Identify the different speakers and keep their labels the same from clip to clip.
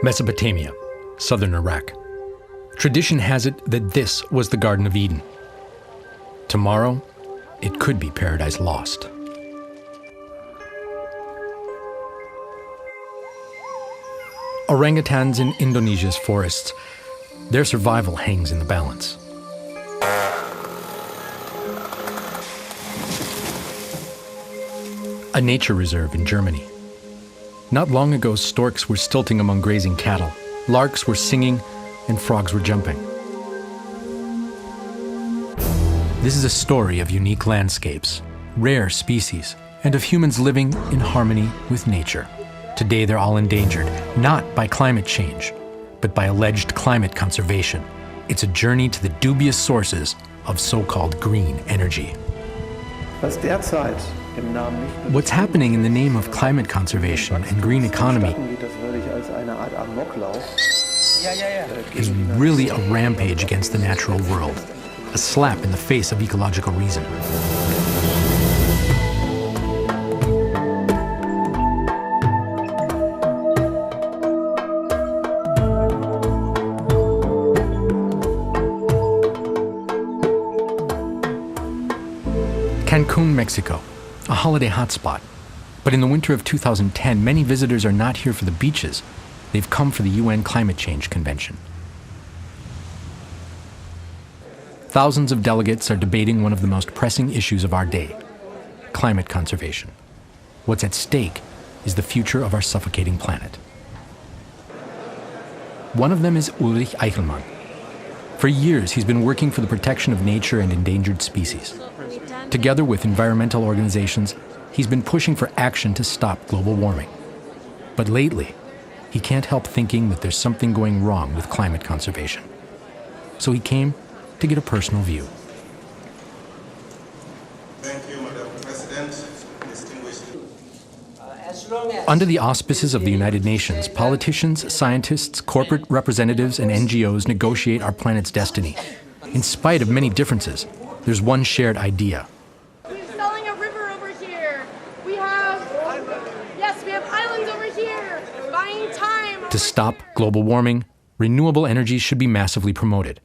Speaker 1: Mesopotamia, southern Iraq. Tradition has it that this was the Garden of Eden. Tomorrow, it could be Paradise Lost. Orangutans in Indonesia's forests, their survival hangs in the balance. A nature reserve in Germany. Not long ago, storks were stilting among grazing cattle, larks were singing, and frogs were jumping. This is a story of unique landscapes, rare species, and of humans living in harmony with nature. Today they're all endangered, not by climate change, but by alleged climate conservation. It's a journey to the dubious sources of so-called green energy. What's happening in the name of climate conservation and green economy is really a rampage against the natural world, a slap in the face of ecological reason. Cancun, Mexico, a holiday hotspot. But in the winter of 2010, many visitors are not here for the beaches. They've come for the UN Climate Change Convention. Thousands of delegates are debating one of the most pressing issues of our day, climate conservation. What's at stake is the future of our suffocating planet. One of them is Ulrich Eichelmann. For years, he's been working for the protection of nature and endangered species. Together with environmental organizations, he's been pushing for action to stop global warming. But lately, he can't help thinking that there's something going wrong with climate conservation. So he came to get a personal view.
Speaker 2: Thank you, Madam President. Distinguished.
Speaker 1: Under the auspices of the United Nations, politicians, scientists, corporate representatives, and NGOs negotiate our planet's destiny. In spite of many differences, there's one shared idea.
Speaker 3: We're selling a river over here. We have islands over here. Buying time.
Speaker 1: To stop global warming, renewable energies should be massively promoted.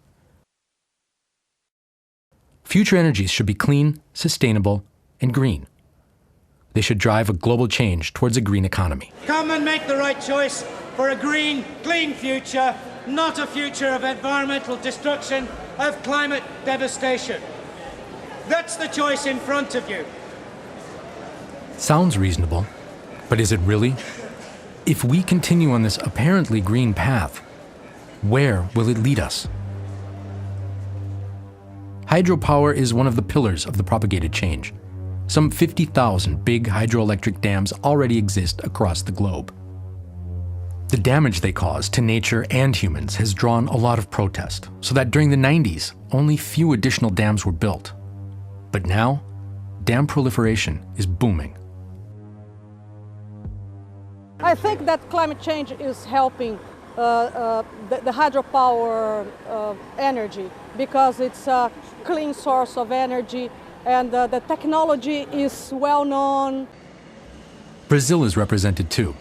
Speaker 1: Future energies should be clean, sustainable, and green. They should drive a global change towards a green economy.
Speaker 4: Come and make the right choice for a green, clean future, not a future of environmental destruction, of climate devastation. That's the choice in front of you.
Speaker 1: Sounds reasonable, but is it really? If we continue on this apparently green path, where will it lead us? Hydropower is one of the pillars of the propagated change. Some 50,000 big hydroelectric dams already exist across the globe. The damage they cause to nature and humans has drawn a lot of protest, so that during the 90s, only few additional dams were built. But now, dam proliferation is booming.
Speaker 5: I think that climate change is helping the hydropower energy because it's a clean source of energy and the technology is well known.
Speaker 1: Brazil is represented too.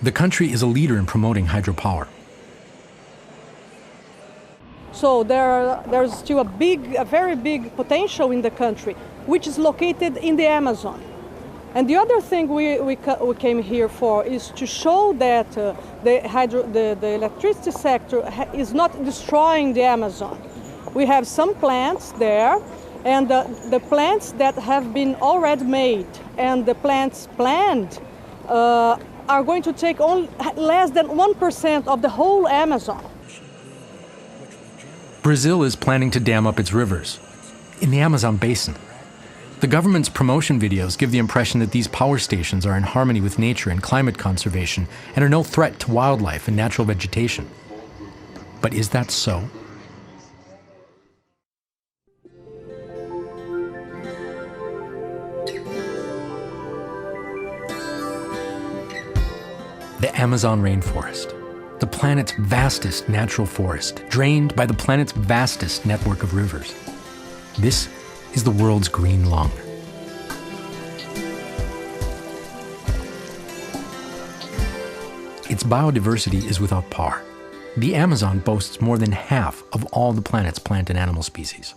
Speaker 1: The country is a leader in promoting hydropower.
Speaker 5: So there's still a very big potential in the country, which is located in the Amazon. And the other thing we came here for is to show that the electricity sector is not destroying the Amazon. We have some plants there, and the plants that have been already made and the plants planned are going to take only less than 1% of the whole Amazon.
Speaker 1: Brazil is planning to dam up its rivers in the Amazon basin. The government's promotion videos give the impression that these power stations are in harmony with nature and climate conservation and are no threat to wildlife and natural vegetation. But is that so? The Amazon rainforest, the planet's vastest natural forest, drained by the planet's vastest network of rivers. This is the world's green lung. its biodiversity is without par. The Amazon boasts more than half of all the planet's plant and animal species.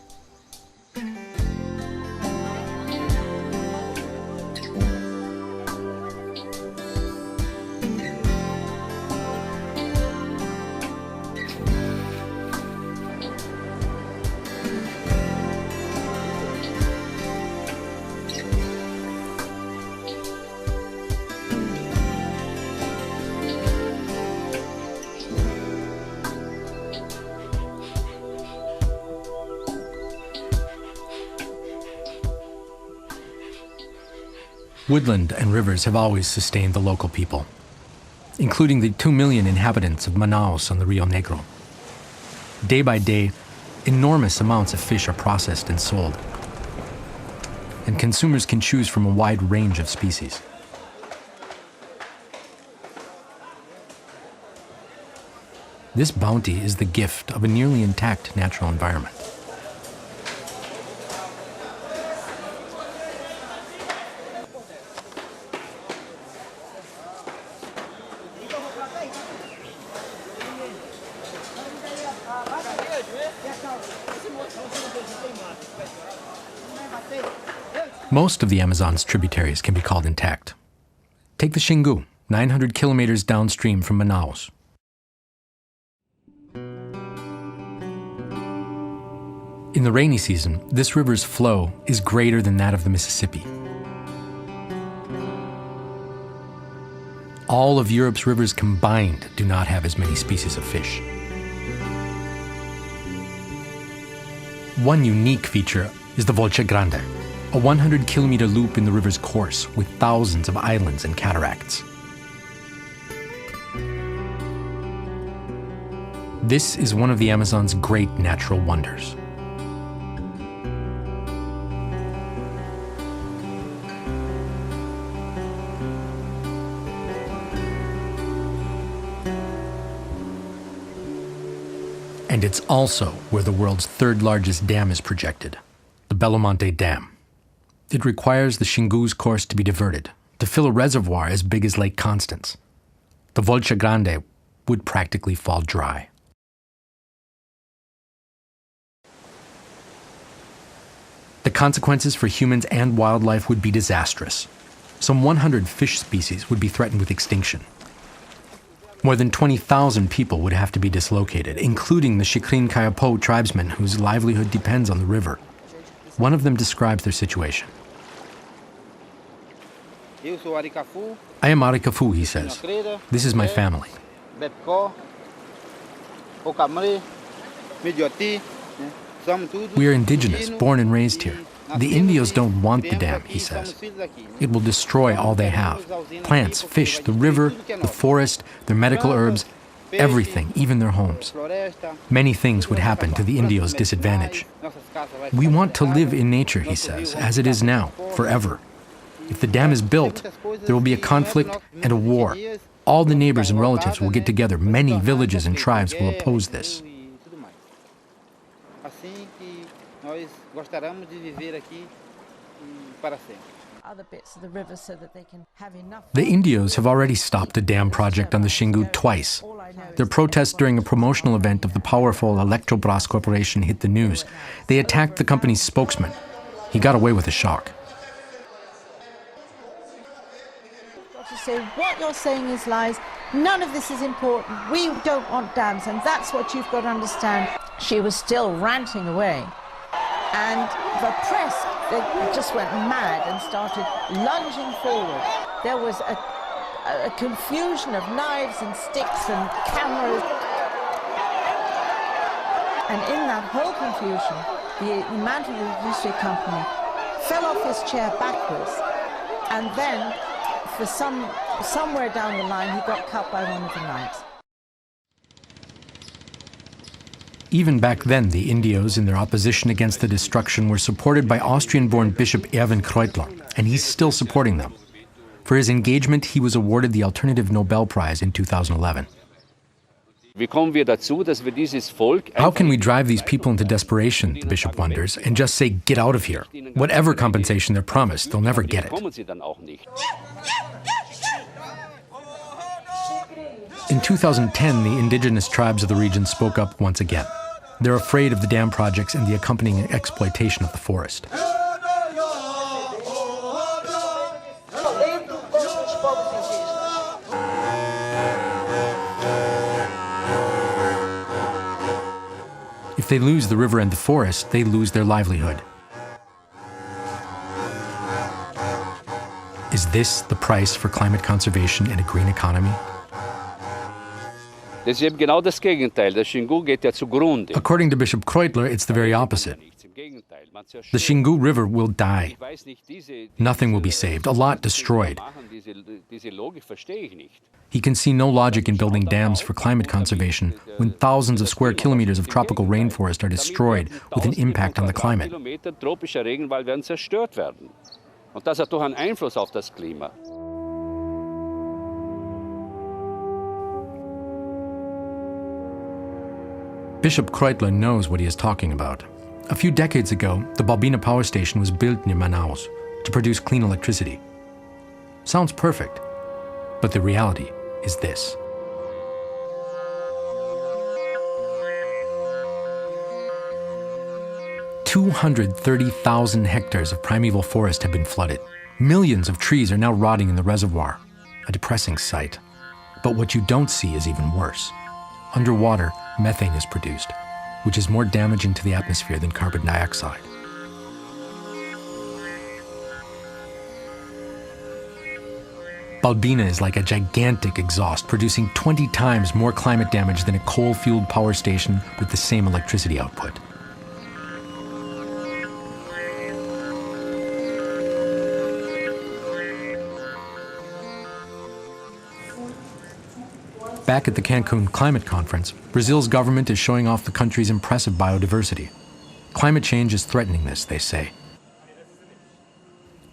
Speaker 1: Woodland and rivers have always sustained the local people, including the 2 million inhabitants of Manaus on the Rio Negro. Day by day, enormous amounts of fish are processed and sold, and consumers can choose from a wide range of species. This bounty is the gift of a nearly intact natural environment. Most of the Amazon's tributaries can be called intact. Take the Xingu, 900 kilometers downstream from Manaus. In the rainy season, this river's flow is greater than that of the Mississippi. All of Europe's rivers combined do not have as many species of fish. One unique feature is the Volta Grande, a 100-kilometer loop in the river's course with thousands of islands and cataracts. This is one of the Amazon's great natural wonders. And it's also where the world's third largest dam is projected, the Belo Monte Dam. It requires the Xingu's course to be diverted to fill a reservoir as big as Lake Constance. The Volta Grande would practically fall dry. The consequences for humans and wildlife would be disastrous. Some 100 fish species would be threatened with extinction. More than 20,000 people would have to be dislocated, including the Xikrin Kayapo tribesmen whose livelihood depends on the river. One of them describes their situation. I am Arikafu, he says. This is my family. We are indigenous, born and raised here. The Indios don't want the dam, he says. It will destroy all they have. Plants, fish, the river, the forest, their medical herbs, everything, even their homes. Many things would happen to the Indios' disadvantage. We want to live in nature, he says, as it is now, forever. If the dam is built, there will be a conflict and a war. All the neighbors and relatives will get together. Many villages and tribes will oppose this.
Speaker 6: Other bits of the river so that they can have enough.
Speaker 1: The Indios have already stopped a dam project on the Xingu twice. Their protest during a promotional event of the powerful Electrobras Corporation hit the news. They attacked the company's spokesman. He got away with a shock.
Speaker 6: So what you're saying is lies. None of this is important. We don't want dams, and that's what you've got to understand. She was still ranting away. And the press, they just went mad and started lunging forward. There was a confusion of knives and sticks and cameras. And in that whole confusion, the man of the industry company fell off his chair backwards. And then, for somewhere down the line, he got cut by one of the knives.
Speaker 1: Even back then, the Indios, in their opposition against the destruction, were supported by Austrian-born Bishop Erwin Kreutler, and he's still supporting them. For his engagement, he was awarded the Alternative Nobel Prize in 2011. How can we drive these people into desperation, the bishop wonders, and just say, get out of here? Whatever compensation they're promised, they'll never get it. In 2010, the indigenous tribes of the region spoke up once again. They're afraid of the dam projects and the accompanying exploitation of the forest. If they lose the river and the forest, they lose their livelihood. Is this the price for climate conservation and a green economy?
Speaker 7: Das ist eben genau das Gegenteil. Der Xingu geht ja zugrunde.
Speaker 1: According to Bishop Kreutler, it's the very opposite. The Xingu River will die. Nothing will be saved, a lot destroyed. He can see no logic in building dams for climate conservation when thousands of square kilometers of tropical rainforest are destroyed with an impact on the climate.
Speaker 7: Tropischer Regenwald werden zerstört werden. Und das hat doch einen Einfluss auf das Klima.
Speaker 1: Bishop Kreutler knows what he is talking about. A few decades ago, the Balbina power station was built near Manaus to produce clean electricity. Sounds perfect, but the reality is this. "230,000 hectares of primeval forest have been flooded. Millions of trees are now rotting in the reservoir. A depressing sight. But what you don't see is even worse. Underwater, methane is produced, which is more damaging to the atmosphere than carbon dioxide. Balbina is like a gigantic exhaust, producing 20 times more climate damage than a coal-fueled power station with the same electricity output. Back at the Cancun Climate Conference, Brazil's government is showing off the country's impressive biodiversity. Climate change is threatening this, they say.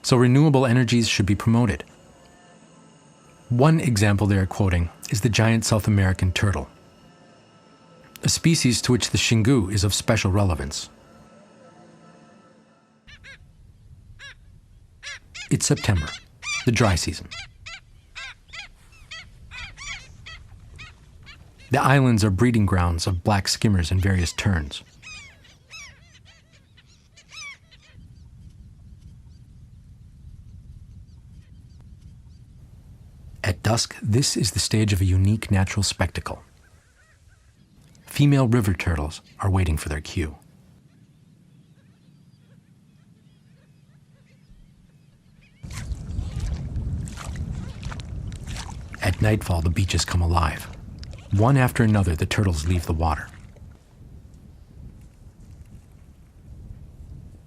Speaker 1: So renewable energies should be promoted. One example they are quoting is the giant South American turtle, a species to which the Xingu is of special relevance. It's September, the dry season. The islands are breeding grounds of black skimmers and various terns. At dusk, this is the stage of a unique natural spectacle. Female river turtles are waiting for their cue. At nightfall, the beaches come alive. One after another, the turtles leave the water.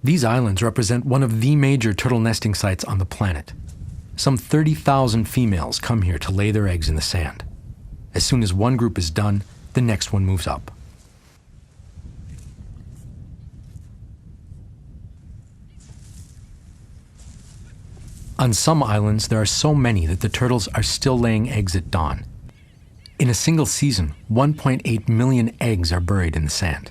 Speaker 1: These islands represent one of the major turtle nesting sites on the planet. Some 30,000 females come here to lay their eggs in the sand. As soon as one group is done, the next one moves up. On some islands, there are so many that the turtles are still laying eggs at dawn. In a single season, 1.8 million eggs are buried in the sand.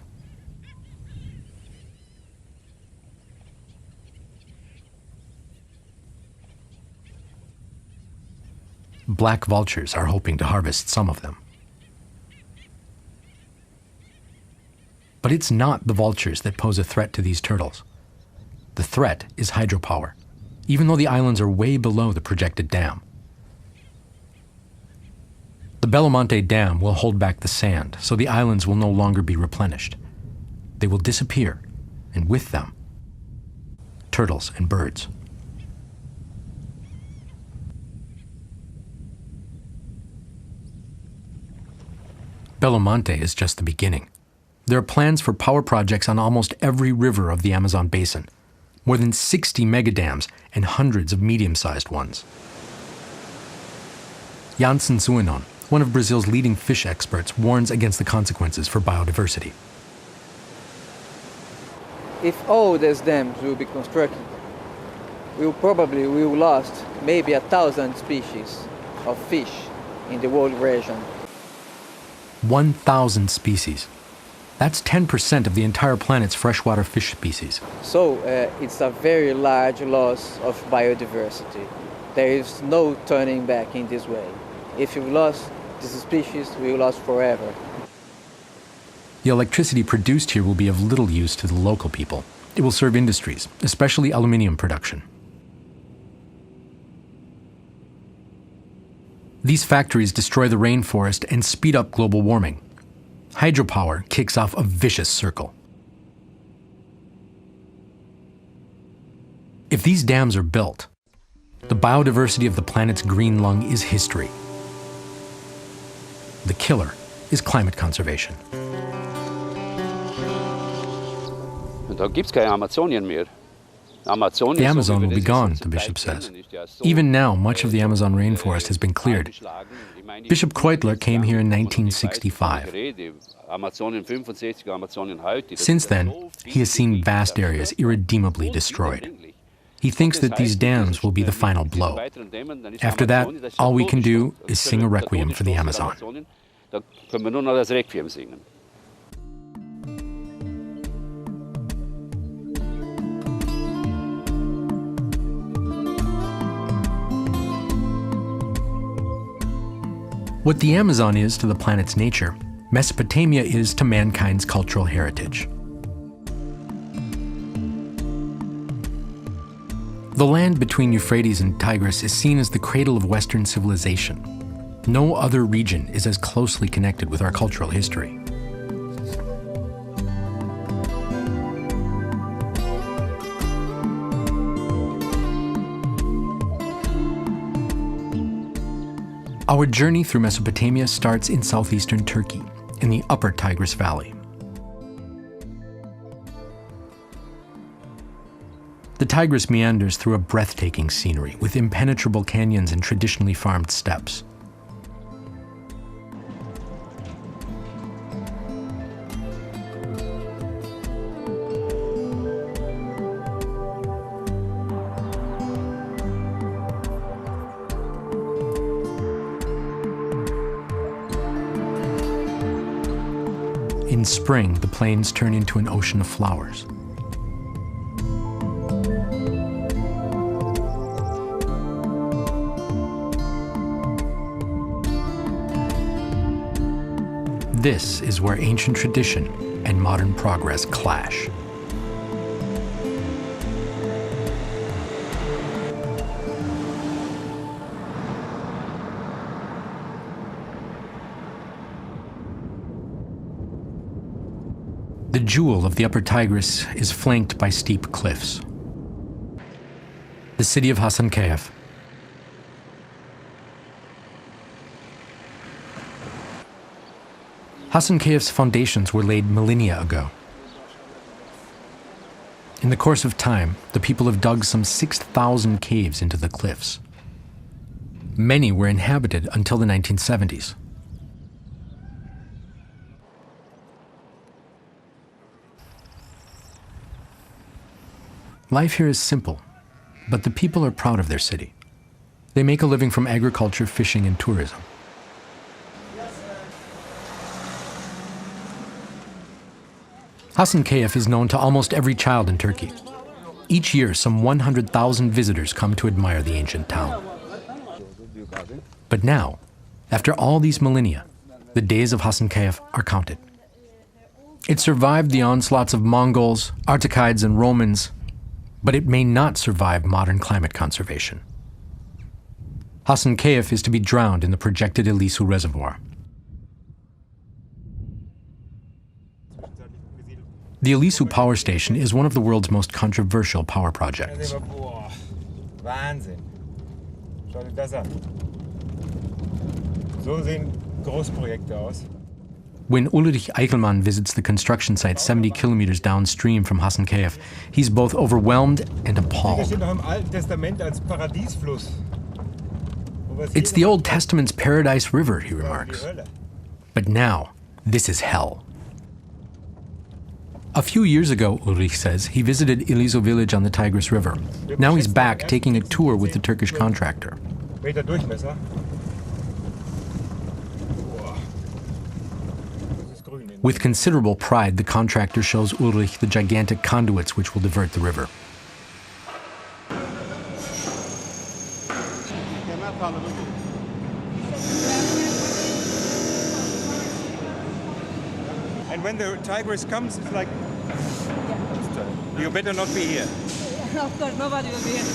Speaker 1: Black vultures are hoping to harvest some of them. But it's not the vultures that pose a threat to these turtles. The threat is hydropower, even though the islands are way below the projected dam. The Belo Monte Dam will hold back the sand, so the islands will no longer be replenished. They will disappear, and with them, turtles and birds. Belo Monte is just the beginning. There are plans for power projects on almost every river of the Amazon basin, more than 60 megadams and hundreds of medium-sized ones. Janssen Suenon, one of Brazil's leading fish experts, warns against the consequences for biodiversity.
Speaker 8: If all these dams will be constructed, we will lost maybe 1,000 species of fish in the world region.
Speaker 1: 1,000 species. That's 10% of the entire planet's freshwater fish species.
Speaker 8: So it's a very large loss of biodiversity. There is no turning back in this way. If you lost this species will last forever.
Speaker 1: The electricity produced here will be of little use to the local people. It will serve industries, especially aluminium production. These factories destroy the rainforest and speed up global warming. Hydropower kicks off a vicious circle. If these dams are built, the biodiversity of the planet's green lung is history. The killer is climate conservation.
Speaker 7: Da gibt's kein Amazonien mehr.
Speaker 1: The Amazon will be gone, the bishop says. Even now, much of the Amazon rainforest has been cleared. Bishop Kreutler came here in 1965. Since then, he has seen vast areas irredeemably destroyed. He thinks that these dams will be the final blow. After that, all we can do is sing a requiem for the Amazon.
Speaker 7: Da können wir nur noch das Requiem singen.
Speaker 1: What the Amazon is to the planet's nature, Mesopotamia is to mankind's cultural heritage. The land between Euphrates and Tigris is seen as the cradle of Western civilization. No other region is as closely connected with our cultural history. Our journey through Mesopotamia starts in southeastern Turkey, in the upper Tigris Valley. The Tigris meanders through a breathtaking scenery with impenetrable canyons and traditionally farmed steppes. In spring, the plains turn into an ocean of flowers. This is where ancient tradition and modern progress clash. The jewel of the Upper Tigris is flanked by steep cliffs. The city of Hasankeyf. Hasankeyf's foundations were laid millennia ago. In the course of time, the people have dug some 6,000 caves into the cliffs. Many were inhabited until the 1970s. Life here is simple, but the people are proud of their city. They make a living from agriculture, fishing, and tourism. Hasankeyf is known to almost every child in Turkey. Each year, some 100,000 visitors come to admire the ancient town. But now, after all these millennia, the days of Hasankeyf are counted. It survived the onslaughts of Mongols, Artakides, and Romans, but it may not survive modern climate conservation. Hasankeyf is to be drowned in the projected Ilisu Reservoir. The Ilisu power station is one of the world's most controversial power projects.
Speaker 9: Wahnsinn. Schau dir das an. So sehen Großprojekte aus.
Speaker 1: When Ulrich Eichelmann visits the construction site 70 kilometers downstream from Hasankeyf, he's both overwhelmed and appalled. It's the Old Testament's Paradise River, he remarks. But now, this is hell. A few years ago, Ulrich says, he visited Ilisu village on the Tigris River. Now he's back taking a tour with the Turkish contractor. With considerable pride, the contractor shows Ulrich the gigantic conduits which will divert the river.
Speaker 9: And when the Tigris comes, it's like, you better not be here.
Speaker 5: Of course, nobody will be here.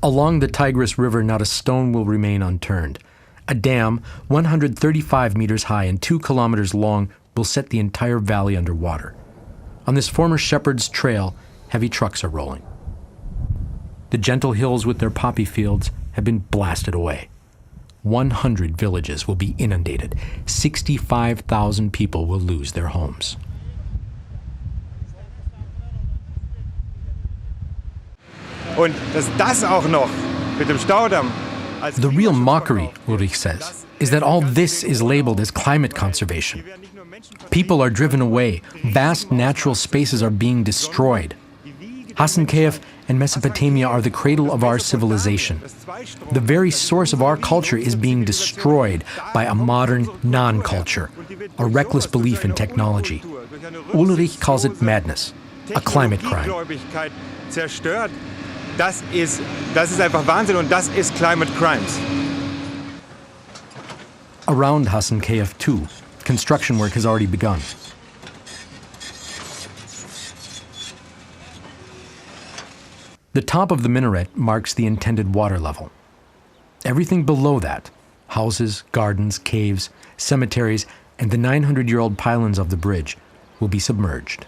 Speaker 1: Along the Tigris River, not a stone will remain unturned. A dam 135 meters high and 2 kilometers long will set the entire valley underwater. On this former shepherd's trail, heavy trucks are rolling. The gentle hills with their poppy fields have been blasted away. 100 villages will be inundated. 65,000 people will lose their homes.
Speaker 9: Und dass das auch noch mit dem Staudamm.
Speaker 1: The real mockery, Ulrich says, is that all this is labeled as climate conservation. People are driven away. Vast natural spaces are being destroyed. Hasankeyf and Mesopotamia are the cradle of our civilization. The very source of our culture is being destroyed by a modern non-culture, a reckless belief in technology. Ulrich calls it madness, a climate crime.
Speaker 9: Zerstört. Das ist einfach Wahnsinn und das ist climate crimes.
Speaker 1: Around Hasankeyf, too, construction work has already begun. The top of the minaret marks the intended water level. Everything below that, houses, gardens, caves, cemeteries, and the 900-year-old pylons of the bridge, will be submerged.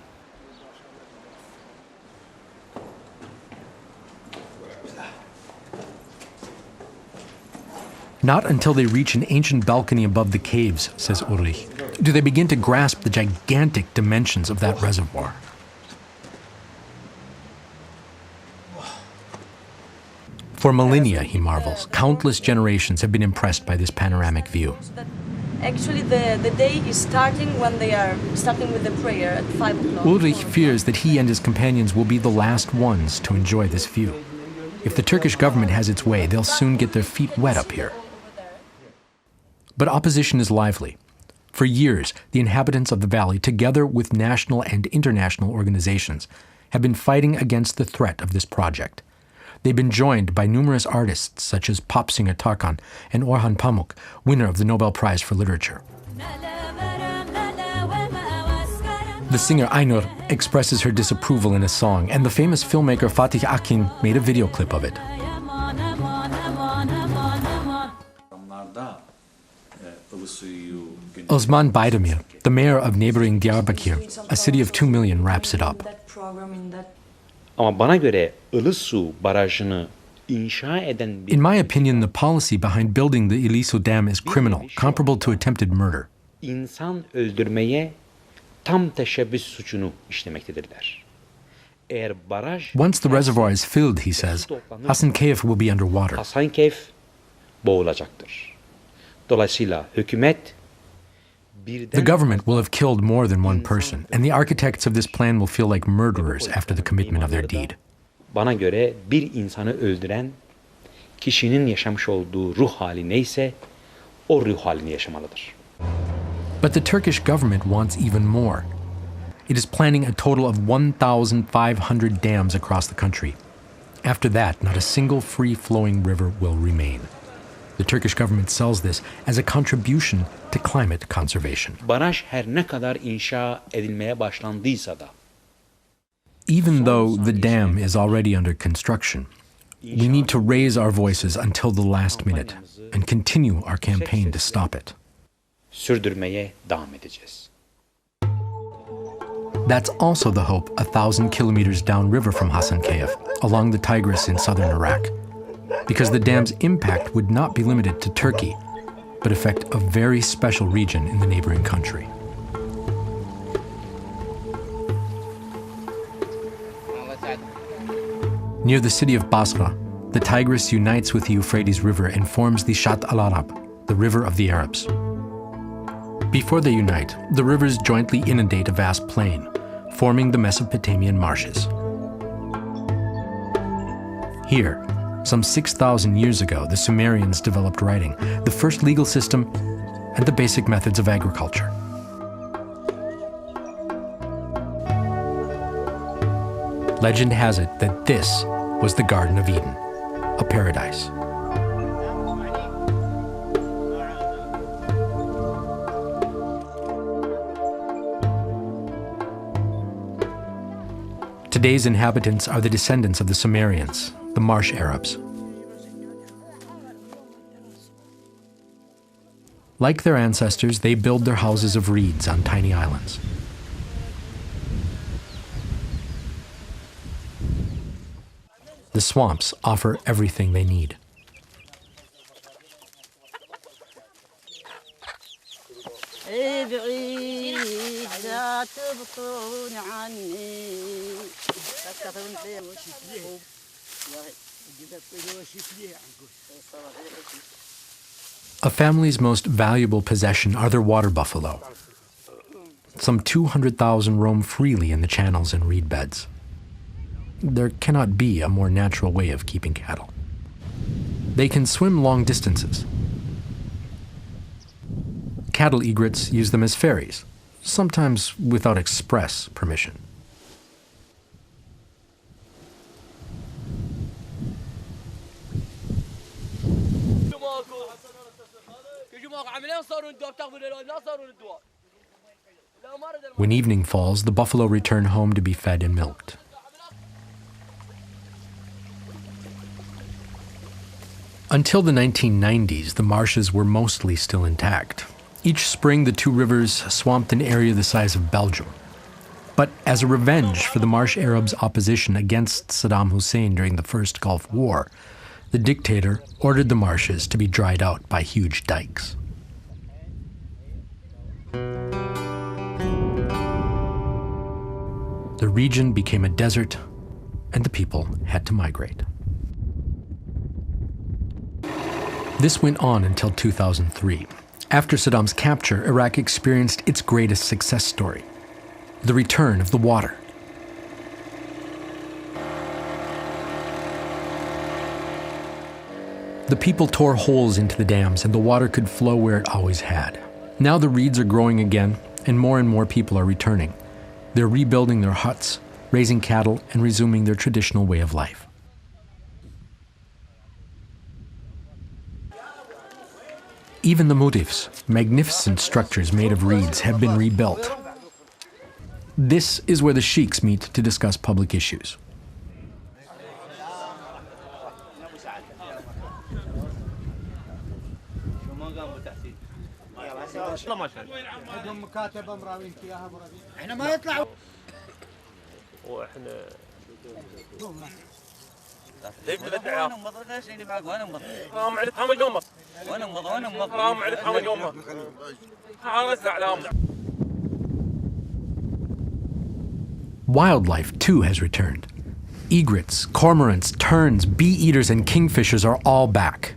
Speaker 1: Not until they reach an ancient balcony above the caves, says Ulrich, do they begin to grasp the gigantic dimensions of that reservoir. For millennia, he marvels, countless generations have been impressed by this panoramic view.
Speaker 10: Actually, the day is starting when they are starting with the prayer at 5 o'clock.
Speaker 1: Ulrich fears that he and his companions will be the last ones to enjoy this view. If the Turkish government has its way, they'll soon get their feet wet up here. But opposition is lively. For years, the inhabitants of the valley, together with national and international organizations, have been fighting against the threat of this project. They've been joined by numerous artists such as pop singer Tarkan and Orhan Pamuk, winner of the Nobel Prize for Literature. The singer Aynur expresses her disapproval in a song, and the famous filmmaker Fatih Akin made a video clip of it. Osman Baydemir, the mayor of neighboring Diyarbakir, a city of 2 million, wraps it up.
Speaker 11: Ama bana göre Ilısu barajını inşa eden
Speaker 1: In my opinion, the policy behind building the Ilisu Dam is criminal, comparable to attempted murder.
Speaker 11: insan öldürmeye tam teşebbüs suçunu işlemektedirler. Eğer baraj
Speaker 1: Once the reservoir is filled, he says, Hasankeyf will be underwater.
Speaker 11: Hasankeyf boğulacaktır. Dolayısıyla hükümet
Speaker 1: The government will have killed more than one person, and the architects of this plan will feel like murderers after the commitment of their deed.
Speaker 11: Bana göre bir insanı öldüren kişinin yaşamış olduğu ruh hali neyse o ruh halini yaşamalıdır.
Speaker 1: But the Turkish government wants even more. It is planning a total of 1,500 dams across the country. After that, not a single free-flowing river will remain. The Turkish government sells this as a contribution to climate conservation.
Speaker 11: Baraj her ne kadar inşa edilmeye başlandıysa da
Speaker 1: Even though the dam is already under construction, we need to raise our voices until the last minute and continue our campaign to stop it.
Speaker 11: sürdürmeye devam edeceğiz.
Speaker 1: That's also the hope 1,000 kilometers downriver from Hasankeyf, along the Tigris in southern Iraq. Because the dam's impact would not be limited to Turkey, but affect a very special region in the neighboring country. Near the city of Basra, the Tigris unites with the Euphrates River and forms the Shat al-Arab, the river of the Arabs. Before they unite, the rivers jointly inundate a vast plain, forming the Mesopotamian marshes. Here, some 6,000 years ago, the Sumerians developed writing, the first legal system, and the basic methods of agriculture. Legend has it that this was the Garden of Eden, a paradise. Today's inhabitants are the descendants of the Sumerians, the marsh Arabs. Like their ancestors, they build their houses of reeds on tiny islands. The swamps offer everything they need. A family's most valuable possession are their water buffalo. Some 200,000 roam freely in the channels and reed beds. There cannot be a more natural way of keeping cattle. They can swim long distances. Cattle egrets use them as ferries, sometimes without express permission. When evening falls, the buffalo return home to be fed and milked. Until the 1990s, the marshes were mostly still intact. Each spring, the two rivers swamped an area the size of Belgium. But as a revenge for the marsh Arabs' opposition against Saddam Hussein during the First Gulf War, the dictator ordered the marshes to be dried out by huge dikes. The region became a desert, and the people had to migrate. This went on until 2003. After Saddam's capture, Iraq experienced its greatest success story: the return of the water. The people tore holes into the dams, and the water could flow where it always had. Now the reeds are growing again, and more people are returning. They're rebuilding their huts, raising cattle, and resuming their traditional way of life. Even the mutifs, magnificent structures made of reeds, have been rebuilt. This is where the sheiks meet to discuss public issues. Wildlife, too, has returned. Egrets, cormorants, terns, bee-eaters, and kingfishers are all back.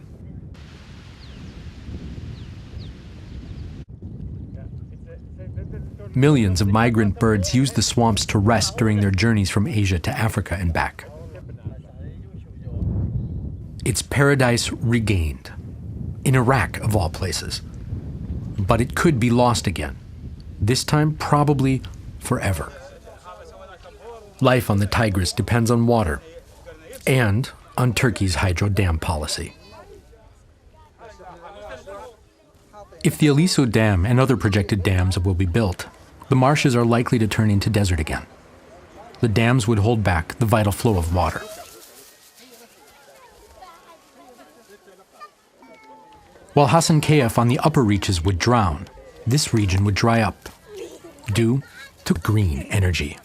Speaker 1: Millions of migrant birds use the swamps to rest during their journeys from Asia to Africa and back. It's paradise regained, in Iraq of all places. But it could be lost again, this time probably forever. Life on the Tigris depends on water and on Turkey's hydro dam policy. If the Aliso Dam and other projected dams will be built, the marshes are likely to turn into desert again. The dams would hold back the vital flow of water. While Hassan Kayef on the upper reaches would drown, this region would dry up, due to green energy.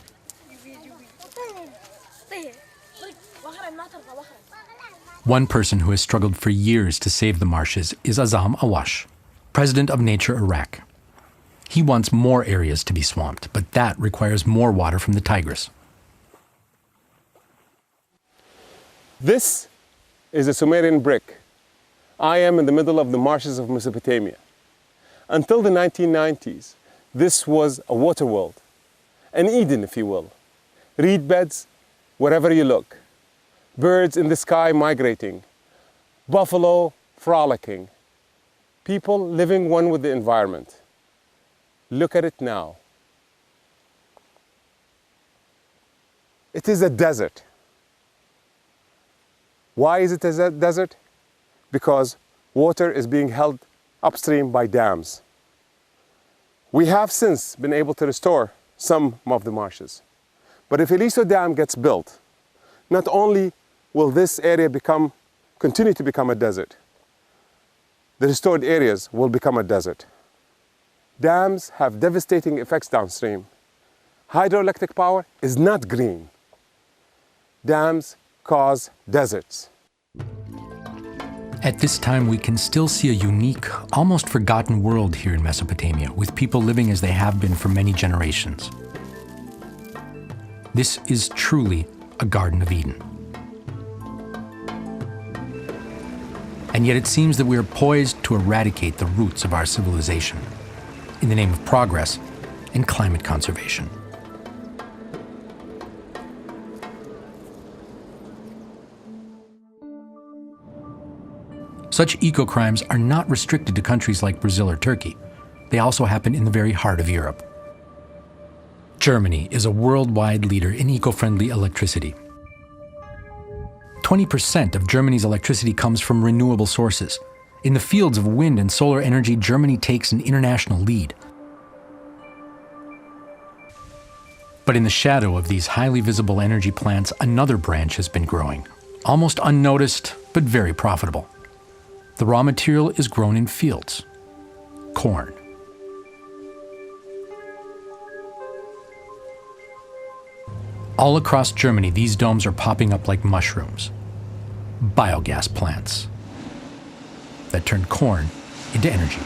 Speaker 1: One person who has struggled for years to save the marshes is Azam Awash, president of Nature Iraq. He wants more areas to be swamped, but that requires more water from the Tigris.
Speaker 12: This is a Sumerian brick. I am in the middle of the marshes of Mesopotamia. Until the 1990s, this was a water world, an Eden, if you will. Reed beds wherever you look, birds in the sky migrating, buffalo frolicking, people living one with the environment. Look at it now. It is a desert. Why is it a desert? Because water is being held upstream by dams. We have since been able to restore some of the marshes, But if Eliso Dam gets built, not only will this area continue to become a desert, the restored areas will become a desert. Dams have devastating effects downstream. Hydroelectric power is not green. Dams cause deserts.
Speaker 1: At this time, we can still see a unique, almost forgotten world here in Mesopotamia, with people living as they have been for many generations. This is truly a Garden of Eden. And yet it seems that we are poised to eradicate the roots of our civilization in the name of progress and climate conservation. Such eco-crimes are not restricted to countries like Brazil or Turkey. They also happen in the very heart of Europe. Germany is a worldwide leader in eco-friendly electricity. 20% of Germany's electricity comes from renewable sources. In the fields of wind and solar energy, Germany takes an international lead. But in the shadow of these highly visible energy plants, another branch has been growing, almost unnoticed, but very profitable. The raw material is grown in fields: corn. All across Germany, these domes are popping up like mushrooms. Biogas plants that turn corn into energy.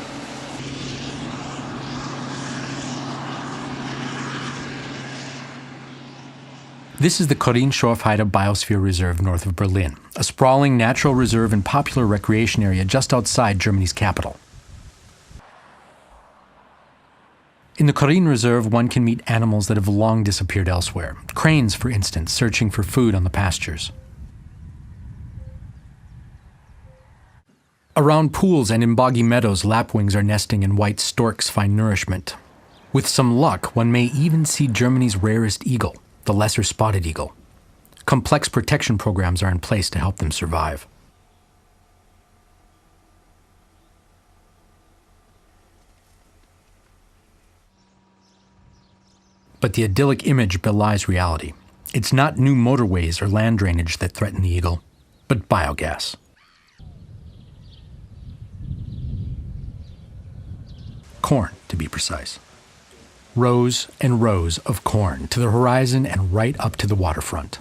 Speaker 1: This is the Korin-Schorfheide Biosphere Reserve north of Berlin, a sprawling natural reserve and popular recreation area just outside Germany's capital. In the Korin Reserve, one can meet animals that have long disappeared elsewhere. Cranes, for instance, searching for food on the pastures. Around pools and in boggy meadows, lapwings are nesting and white storks find nourishment. With some luck, one may even see Germany's rarest eagle, the lesser spotted eagle. Complex protection programs are in place to help them survive. But the idyllic image belies reality. It's not new motorways or land drainage that threaten the eagle, but biogas. Corn, to be precise. Rows and rows of corn to the horizon and right up to the waterfront.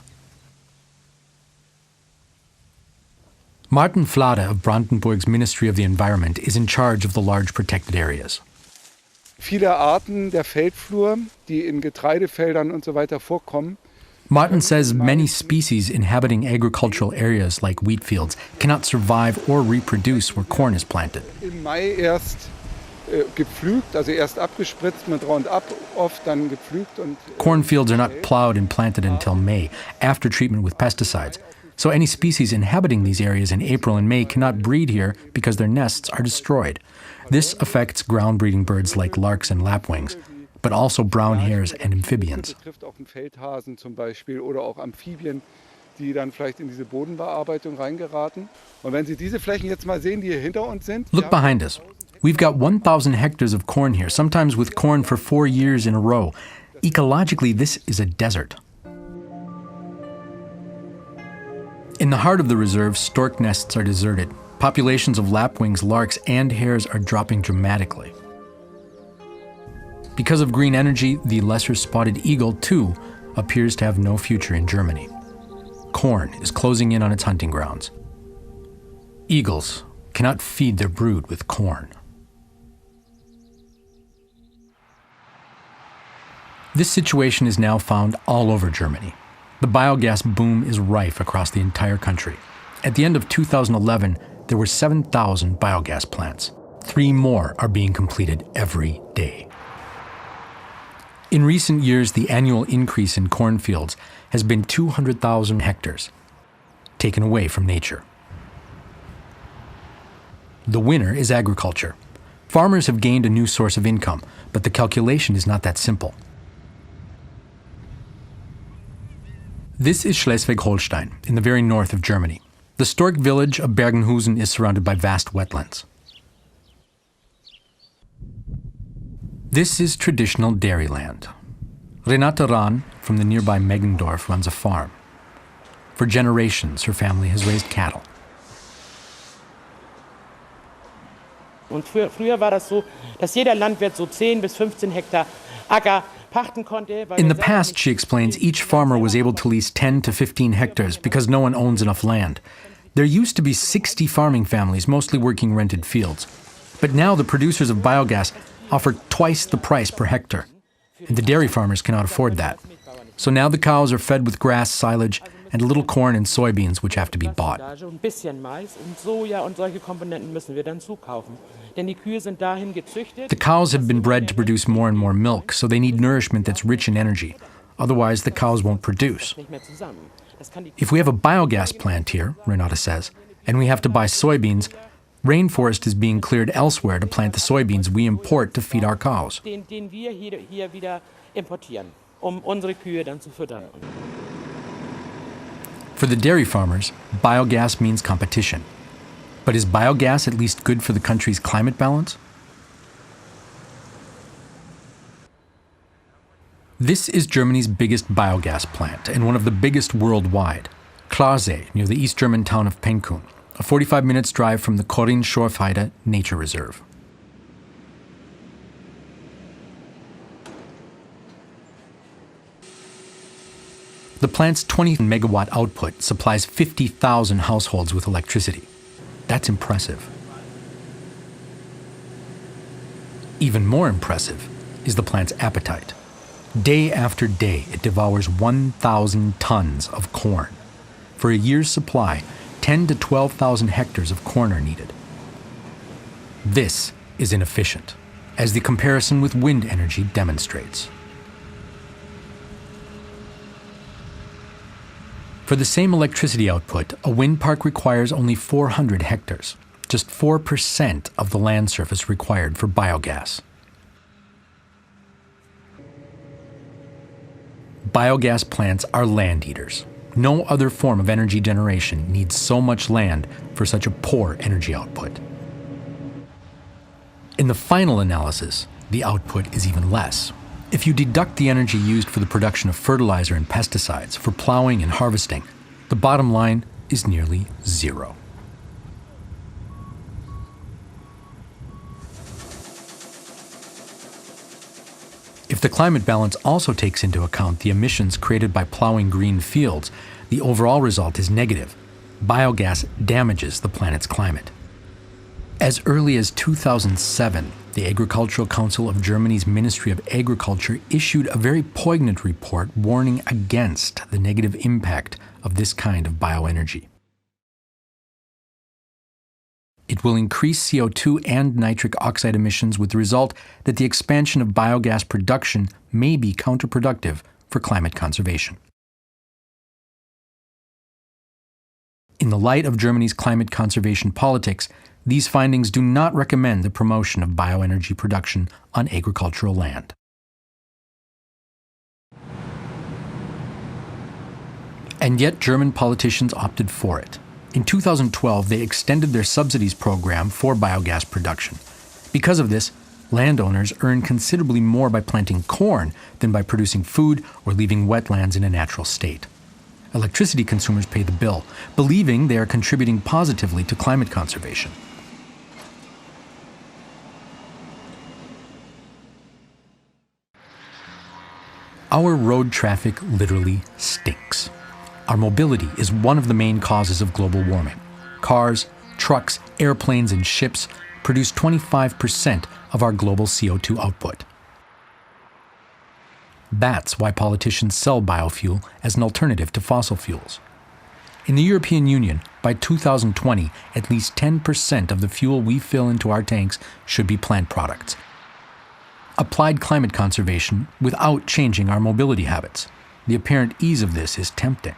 Speaker 1: Martin Flade of Brandenburg's Ministry of the Environment is in charge of the large protected areas.
Speaker 13: Viele Arten der Feldflur, die in Getreidefeldern und so weiter vorkommen.
Speaker 1: Martin says many species inhabiting agricultural areas like wheat fields cannot survive or reproduce where corn is planted.
Speaker 13: Im Mai erst gepflügt, also erst abgespritzt mit Roundup, oft dann gepflügt und
Speaker 1: Cornfields are not plowed and planted until May, after treatment with pesticides. So any species inhabiting these areas in April and May cannot breed here because their nests are destroyed. This affects ground-breeding birds like larks and lapwings, but also brown hares and amphibians.
Speaker 13: betrifft auch einen Feldhasen zum Beispiel oder auch Amphibien, die dann vielleicht in diese Bodenbearbeitung reingeraten. Und wenn Sie diese Flächen jetzt mal sehen, die hier hinter uns sind.
Speaker 1: Look behind us. We've got 1,000 hectares of corn here, sometimes with corn for 4 years in a row. Ecologically, this is a desert. In the heart of the reserve, stork nests are deserted. Populations of lapwings, larks, and hares are dropping dramatically. Because of green energy, the lesser spotted eagle, too, appears to have no future in Germany. Corn is closing in on its hunting grounds. Eagles cannot feed their brood with corn. This situation is now found all over Germany. The biogas boom is rife across the entire country. At the end of 2011, there were 7,000 biogas plants. 3 more are being completed every day. In recent years, the annual increase in cornfields has been 200,000 hectares, taken away from nature. The winner is agriculture. Farmers have gained a new source of income, but the calculation is not that simple. This is Schleswig-Holstein, in the very north of Germany. The stork village of Bergenhusen is surrounded by vast wetlands. This is traditional dairy land. Renate Rahn from the nearby Meggendorf runs a farm. For generations, her family has raised cattle.
Speaker 14: Und früher war das so, dass jeder Landwirt so 10 bis 15 Hektar Acker pachten konnte.
Speaker 1: In the past, she explains, each farmer was able to lease 10 to 15 hectares because no one owns enough land. There used to be 60 farming families, mostly working rented fields. But now the producers of biogas offer twice the price per hectare, and the dairy farmers cannot afford that. So now the cows are fed with grass, silage, and a little corn and soybeans, which have to be bought.
Speaker 14: Ein bisschen Mais und Soja und solche Komponenten müssen wir dann zukaufen. Denn die Kühe sind dahin gezüchtet.
Speaker 1: The cows have been bred to produce more and more milk, so they need nourishment that's rich in energy. Otherwise, the cows won't produce. If we have a biogas plant here, Renate says, and we have to buy soybeans, rainforest is being cleared elsewhere to plant the soybeans we import to feed our cows.
Speaker 14: Den wir hier wieder importieren, unsere Kühe dann zu füttern.
Speaker 1: For the dairy farmers, biogas means competition. But is biogas at least good for the country's climate balance? This is Germany's biggest biogas plant and one of the biggest worldwide. Klarsee, near the East German town of Penkun, a 45 minutes drive from the Korin-Schorfheide Nature Reserve. The plant's 20 megawatt output supplies 50,000 households with electricity. That's impressive. Even more impressive is the plant's appetite. Day after day, it devours 1,000 tons of corn. For a year's supply, 10 to 12,000 hectares of corn are needed. This is inefficient, as the comparison with wind energy demonstrates. For the same electricity output, a wind park requires only 400 hectares, just 4% of the land surface required for biogas. Biogas plants are land eaters. No other form of energy generation needs so much land for such a poor energy output. In the final analysis, the output is even less. If you deduct the energy used for the production of fertilizer and pesticides, for plowing and harvesting, the bottom line is nearly zero. If the climate balance also takes into account the emissions created by plowing green fields, the overall result is negative. Biogas damages the planet's climate. As early as 2007, the Agricultural Council of Germany's Ministry of Agriculture issued a very poignant report warning against the negative impact of this kind of bioenergy. It will increase CO2 and nitric oxide emissions with the result that the expansion of biogas production may be counterproductive for climate conservation. In the light of Germany's climate conservation politics, these findings do not recommend the promotion of bioenergy production on agricultural land. And yet German politicians opted for it. In 2012, they extended their subsidies program for biogas production. Because of this, landowners earn considerably more by planting corn than by producing food or leaving wetlands in a natural state. Electricity consumers pay the bill, believing they are contributing positively to climate conservation. Our road traffic literally stinks. Our mobility is one of the main causes of global warming. Cars, trucks, airplanes, and ships produce 25% of our global CO2 output. That's why politicians sell biofuel as an alternative to fossil fuels. In the European Union, by 2020, at least 10% of the fuel we fill into our tanks should be plant products. Applied climate conservation without changing our mobility habits. The apparent ease of this is tempting.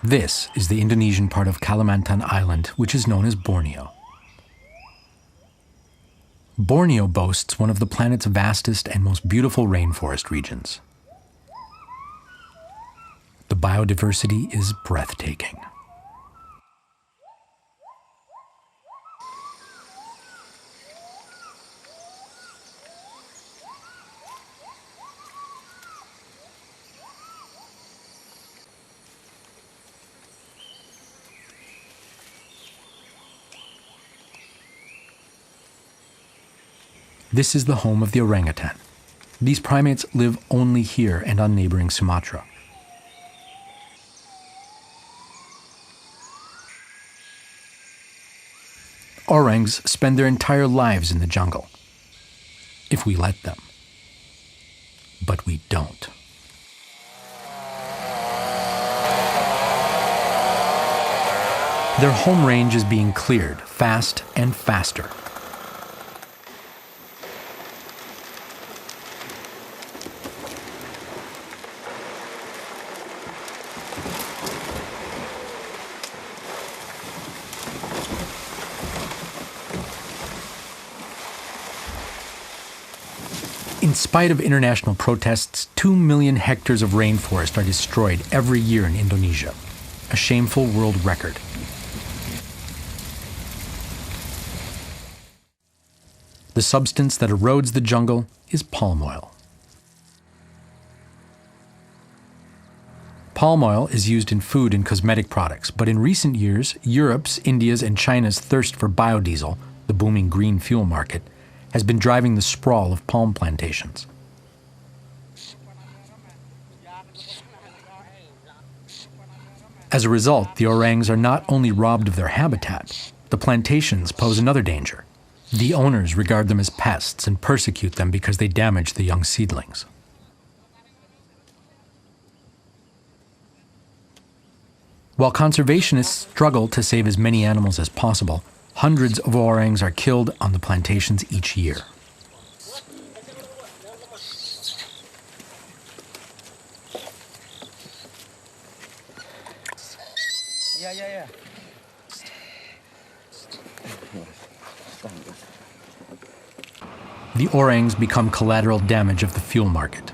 Speaker 1: This is the Indonesian part of Kalimantan Island, which is known as Borneo. Borneo boasts one of the planet's vastest and most beautiful rainforest regions. The biodiversity is breathtaking. This is the home of the orangutan. These primates live only here and on neighboring Sumatra. Orangs spend their entire lives in the jungle, if we let them. But we don't. Their home range is being cleared fast and faster. In spite of international protests, 2 million hectares of rainforest are destroyed every year in Indonesia, a shameful world record. The substance that erodes the jungle is palm oil. Palm oil is used in food and cosmetic products, but in recent years, Europe's, India's, and China's thirst for biodiesel, the booming green fuel market, has been driving the sprawl of palm plantations. As a result, the orangs are not only robbed of their habitat, the plantations pose another danger. The owners regard them as pests and persecute them because they damage the young seedlings. While conservationists struggle to save as many animals as possible, hundreds of orangs are killed on the plantations each year. The orangs become collateral damage of the fuel market,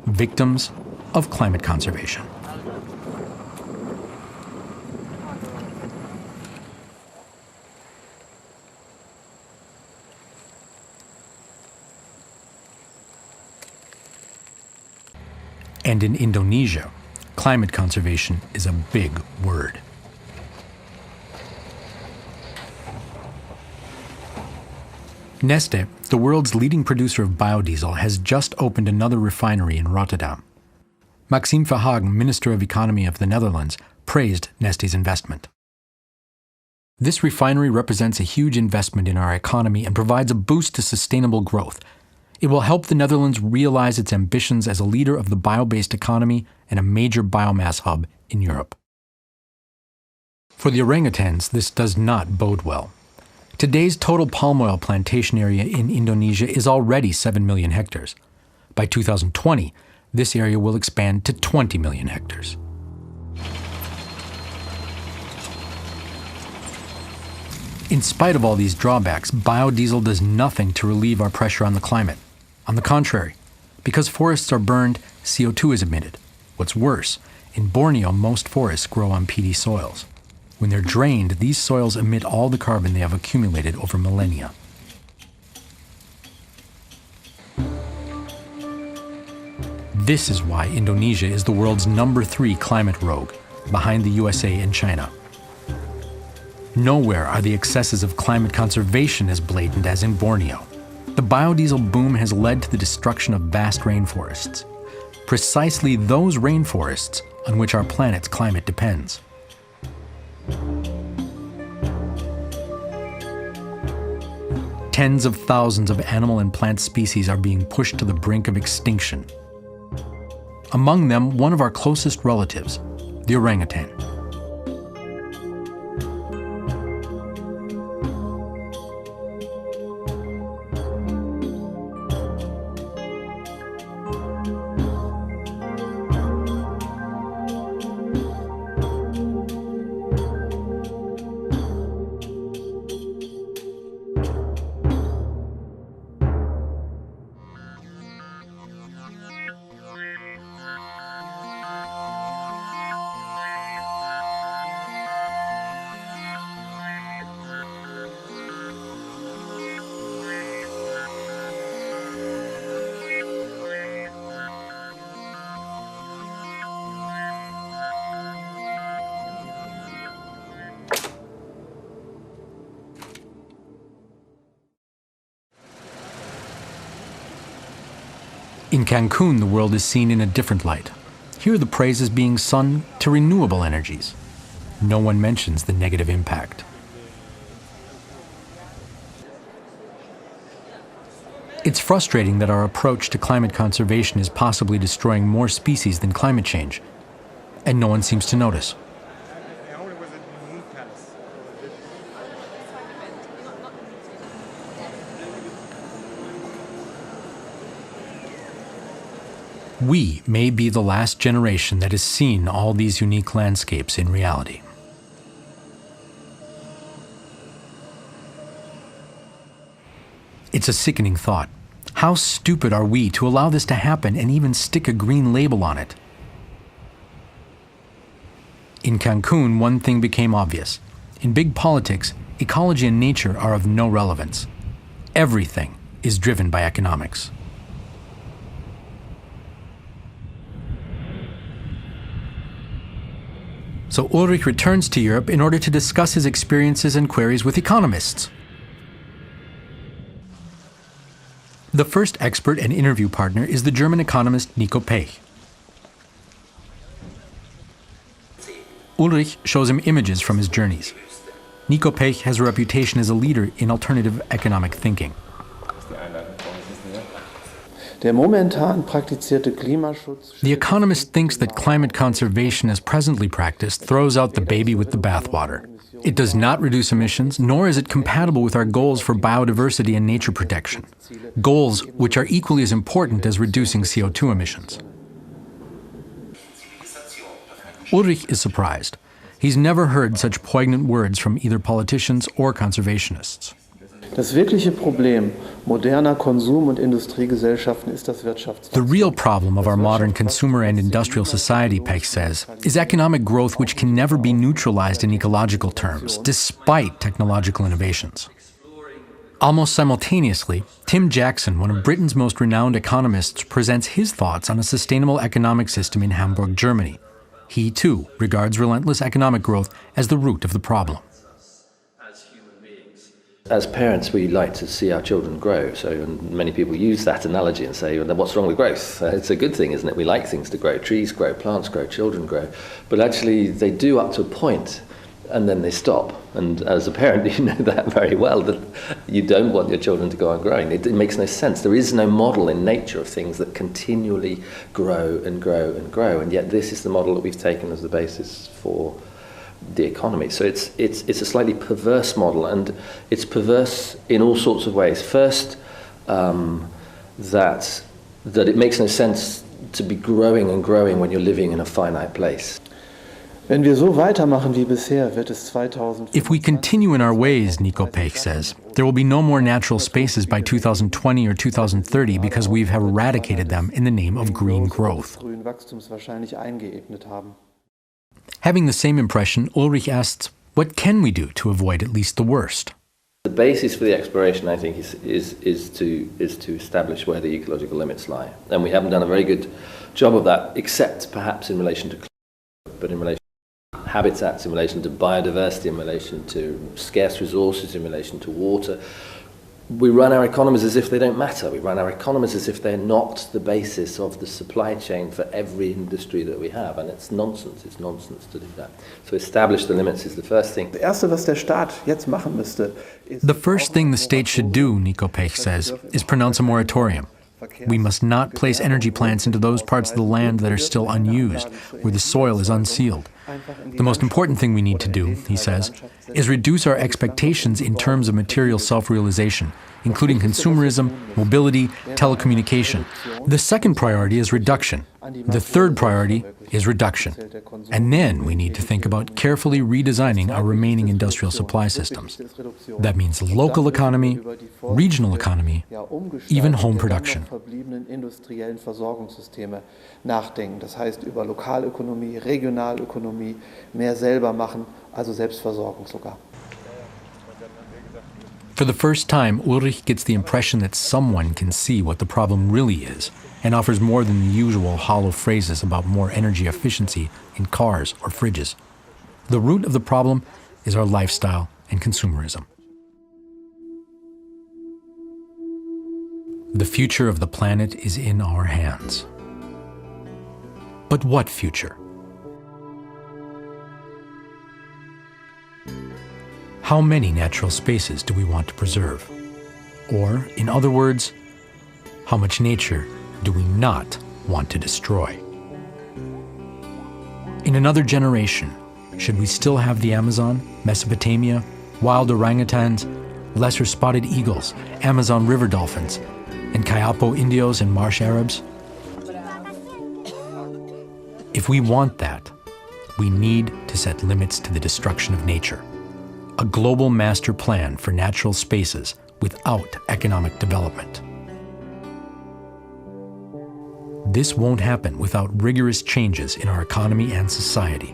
Speaker 1: victims of climate conservation. And in Indonesia, climate conservation is a big word. Neste, the world's leading producer of biodiesel, has just opened another refinery in Rotterdam. Maxime Verhagen, Minister of Economy of the Netherlands, praised Neste's investment. This refinery represents a huge investment in our economy and provides a boost to sustainable growth. It will help the Netherlands realize its ambitions as a leader of the bio-based economy and a major biomass hub in Europe. For the orangutans, this does not bode well. Today's total palm oil plantation area in Indonesia is already 7 million hectares. By 2020, this area will expand to 20 million hectares. In spite of all these drawbacks, biodiesel does nothing to relieve our pressure on the climate. On the contrary, because forests are burned, CO2 is emitted. What's worse, in Borneo, most forests grow on peaty soils. When they're drained, these soils emit all the carbon they have accumulated over millennia. This is why Indonesia is the world's #3 climate rogue, behind the USA and China. Nowhere are the excesses of climate conservation as blatant as in Borneo. The biodiesel boom has led to the destruction of vast rainforests, precisely those rainforests on which our planet's climate depends. Tens of thousands of animal and plant species are being pushed to the brink of extinction. Among them, one of our closest relatives, the orangutan. In Cancun, the world is seen in a different light. Here, the praise is being sung to renewable energies. No one mentions the negative impact. It's frustrating that our approach to climate conservation is possibly destroying more species than climate change, and no one seems to notice. We may be the last generation that has seen all these unique landscapes in reality. It's a sickening thought. How stupid are we to allow this to happen and even stick a green label on it? In Cancun, one thing became obvious. In big politics, ecology and nature are of no relevance. Everything is driven by economics. So Ulrich returns to Europe in order to discuss his experiences and queries with economists. The first expert and interview partner is the German economist Nico Pech. Ulrich shows him images from his journeys. Nico Pech has a reputation as a leader in alternative economic thinking. The economist thinks that climate conservation as presently practiced throws out the baby with the bathwater. It does not reduce emissions, nor is it compatible with our goals for biodiversity and nature protection, goals which are equally as important as reducing CO2 emissions. Ulrich is surprised. He's never heard such poignant words from either politicians or conservationists.
Speaker 15: Das wirkliche Problem moderner Konsum- und Industriegesellschaften ist das Wirtschaftswachstum.
Speaker 1: The real problem of our modern consumer and industrial society, Pech says, is economic growth which can never be neutralized in ecological terms, despite technological innovations. Almost simultaneously, Tim Jackson, one of Britain's most renowned economists, presents his thoughts on a sustainable economic system in Hamburg, Germany. He, too, regards relentless economic growth as the root of the problem.
Speaker 16: As parents, we like to see our children grow, so many people use that analogy and say, well, what's wrong with growth? It's a good thing, isn't it? We like things to grow. Trees grow, plants grow, children grow. But actually, they do up to a point, and then they stop. And as a parent, you know that very well, that you don't want your children to go on growing. It makes no sense. There is no model in nature of things that continually grow and grow and grow, and yet this is the model that we've taken as the basis for the economy. So it's a slightly perverse model, and it's perverse in all sorts of ways. First, that it makes no sense to be growing and growing when you're living in a finite place.
Speaker 15: Wenn wir so weitermachen wie bisher, wird es 2000.
Speaker 1: If we continue in our ways, Nico Pech says, there will be no more natural spaces by 2020 or 2030 because we've eradicated them in the name of green growth.
Speaker 15: Grünen Wachstums wahrscheinlich eingeebnet haben.
Speaker 1: Having the same impression, Ulrich asks, what can we do to avoid at least the worst?
Speaker 16: The basis for the exploration, I think, is to establish where the ecological limits lie. And we haven't done a very good job of that, except perhaps in relation to climate, but in relation to habitats, in relation to biodiversity, in relation to scarce resources, in relation to water. We run our economies as if they don't matter. We run our economies as if they're not the basis of the supply chain for every industry that we have. And it's nonsense. It's nonsense to do that. So establish the limits is the first thing.
Speaker 15: Das Erste, was der Staat jetzt machen müsste,
Speaker 1: The first thing the state should do, Nico Pech says, is pronounce a moratorium. We must not place energy plants into those parts of the land that are still unused, where the soil is unsealed. The most important thing we need to do, he says, is reduce our expectations in terms of material self-realization, including consumerism, mobility, telecommunication. The second priority is reduction. The third priority is reduction. And then we need to think about carefully redesigning our remaining industrial supply systems. That means local economy, regional economy, even home production.
Speaker 15: Industriellen Versorgungssysteme nachdenken. Das heißt über Lokalökonomie, Regionalökonomie, mehr selber machen, also Selbstversorgung sogar.
Speaker 1: For the first time, Ulrich gets the impression that someone can see what the problem really is and offers more than the usual hollow phrases about more energy efficiency in cars or fridges. The root of the problem is our lifestyle and consumerism. The future of the planet is in our hands. But what future? How many natural spaces do we want to preserve? Or, in other words, how much nature do we not want to destroy? In another generation, should we still have the Amazon, Mesopotamia, wild orangutans, lesser spotted eagles, Amazon river dolphins, and Kayapo Indios and marsh Arabs? If we want that, we need to set limits to the destruction of nature. A global master plan for natural spaces without economic development. This won't happen without rigorous changes in our economy and society.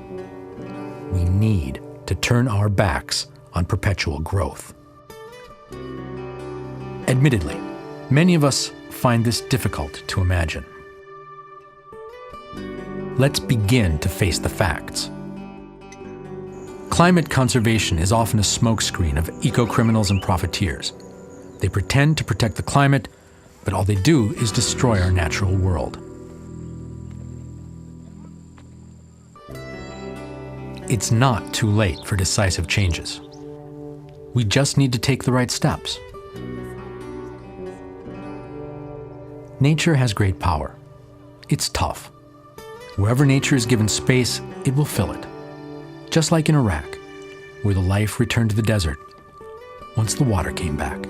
Speaker 1: We need to turn our backs on perpetual growth. Admittedly, many of us find this difficult to imagine. Let's begin to face the facts. Climate conservation is often a smokescreen of eco-criminals and profiteers. They pretend to protect the climate, but all they do is destroy our natural world. It's not too late for decisive changes. We just need to take the right steps. Nature has great power. It's tough. Wherever nature is given space, it will fill it. Just like in Iraq, where the life returned to the desert once the water came back.